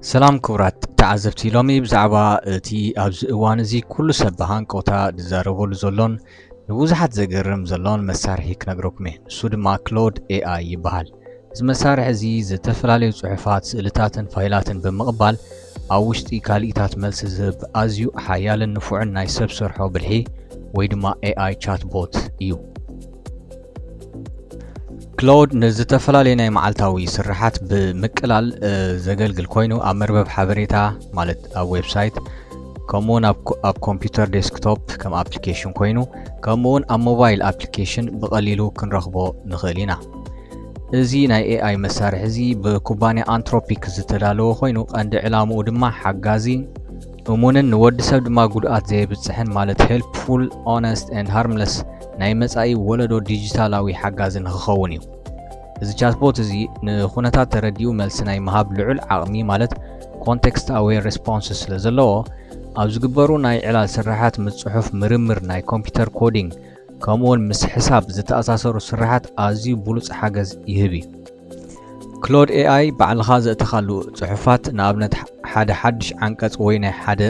سلام كورات تعزبتي لومي بزعبا تي أبز إوانزي كل سبهان قوتا دزاربول زلون نبوزحات زقرم زلون مسارحي كنقروكمه سود ما كلود AI يبهال إذ مسارح زي زتفلالي وصحفات سئلتاتن فايلاتن بمقبال أوشتي كاليتات ملس زب أزيو حيال نفوعن ناي سبسرحو بالحي ويدما AI chat bot إيو كلود نزتفلالي ناي معالتاوي سرحات بمقلال زقلقل كوينو أمربب حبريتا مالت ويب سايت كمون أب كمبيوتر ديسكتوب كم أبليكيشن كوينو كمون أب موبايل أبليكيشن بقليلو كنرخبو نخلينا زي ناي AI مسارح زي بكوبانيا أنتروبيك زتلالو كوينو عند علامو دما حقازي ومونن نود سب دما قدرات زي بتصحن مالت helpful honest and harmless ناي مساي ولدو ديجيتالاوي حقازن نخونيو እዚ ቻትቦት እዚ ንኹነታት ተረዲኡ መልሲ ናይ መሃብ ልዑል ዓቕሚ ማለት ኮንቴክስት ኣዌር ሬስፖንስስ ስለዘለዎ ኣብ ዝግበሩ ናይ ዕላል ስራሓት ምጽሑፍ ምርምር ናይ ኮምፒውተር ኮዲንግ ከምኡውን ምስ ሕሳብ ዝተኣሳሰሩ ስራሓት ኣዝዩ ብሉጽ ሓገዝ ይህብ እዩ። ክሎድ AI ባዕልኻ ዘእተኻሉ ጽሑፋት ንኣብነት ሓደ ሓድሽ ዓንቀጽ ወይ ናይ ሓደ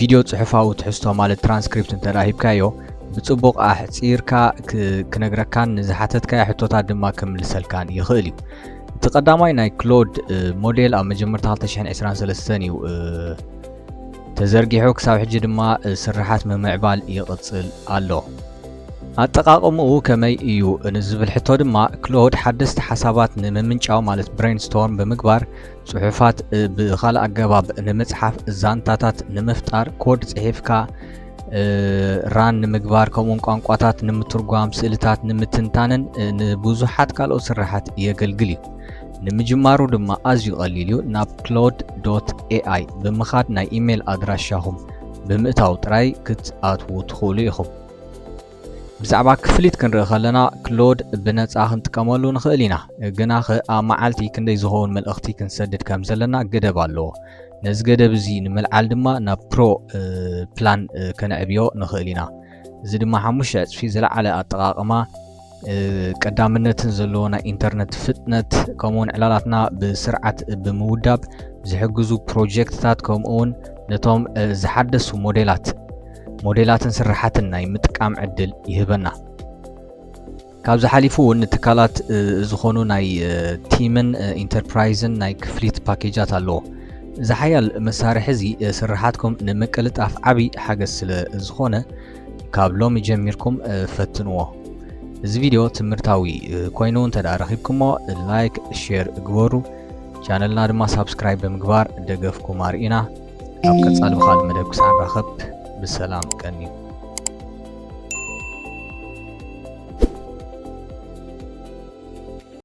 ቪድዮ ጽሑፋዊ ትሕዝቶ ማለት ትራንስክሪፕት እንተራሂብካዮ بصبوق أحصيركا كنغركان نزحاتتكا حتوتا دما كملسلكان يخيل እዩ تقدماي ناي كلود موديل ኣብ መጀመርታ 2023 እዩ ተዘርጊሑ ክሳብ ሕጂ ድማ ስራሓት ምምዕባል ይቕጽል ኣሎ ኣጠቃቅምኡ ከመይ እዩ ንዝብል ሕቶ ድማ ክሎድ ሓደስቲ ሓሳባት ንምምንጫው ማለት ብሬንስቶርም ብምግባር ጽሑፋት ብኻልእ ኣገባብ ንምጽሓፍ ዛንታታት ንምፍጣር ኮድ ጽሒፍካ ራን ንምግባር ከምኡን ቋንቋታት ንምትርጓም ስእልታት ንምትንታንን ንብዙሓት ካልኦት ስራሓት የገልግል እዩ ንምጅማሩ ድማ ኣዝዩ ቀሊል እዩ ናብ claude.ai ብምኻድ ናይ ኢሜል ኣድራሻኹም ብምእታው ጥራይ ክትኣትዉ ትኽእሉ ኢኹም ብዛዕባ ክፍሊት ክንርኢ ከለና ክሎድ ብነፃ ክንጥቀመሉ ንኽእል ኢና ግና ኣብ መዓልቲ ክንደይ ዝኸውን መልእኽቲ ክንሰድድ ከም ዘለና ገደብ ኣለዎ ነዚ ገደብ እዚ ንምልዓል ድማ ናብ ፕሮ ፕላን ከነዕብዮ ንኽእል ኢና እዚ ድማ 5 እጥፊ ዝለዓለ ኣጠቃቅማ ቀዳምነትን ዘለዎ ናይ ኢንተርኔት ፍጥነት ከምኡውን ዕላላትና ብስርዓት ብምውዳብ ዝሕግዙ ፕሮጀክትታት ከምኡውን ነቶም ዝሓደሱ ሞዴላትን ስራሓትን ናይ ምጥቃም ዕድል ይህበና ካብ ዝሓሊፉ ንትካላት ዝኾኑ ናይ ቲምን ኢንተርፕራይዝን ናይ ክፍሊት ፓኬጃት ኣለዎ زحيال مسارح زي سرحاتكم نمقلط اف عبي حاجه سل زخونه ካብ ሎሚ ጀሚርኩም ፈትንዎ እዚ ቪድዮ ትምርታዊ ኮይኑ እንተዳረኺብኩሞ ላይክ ሼር ግበሩ ቻነልና ድማ ሳብስክራይብ ብምግባር ደገፍኩም አርኢና ኣብ ቀጻሊ ብኻል መደብ ክሳን ረኸብ ብሰላም ቀኒ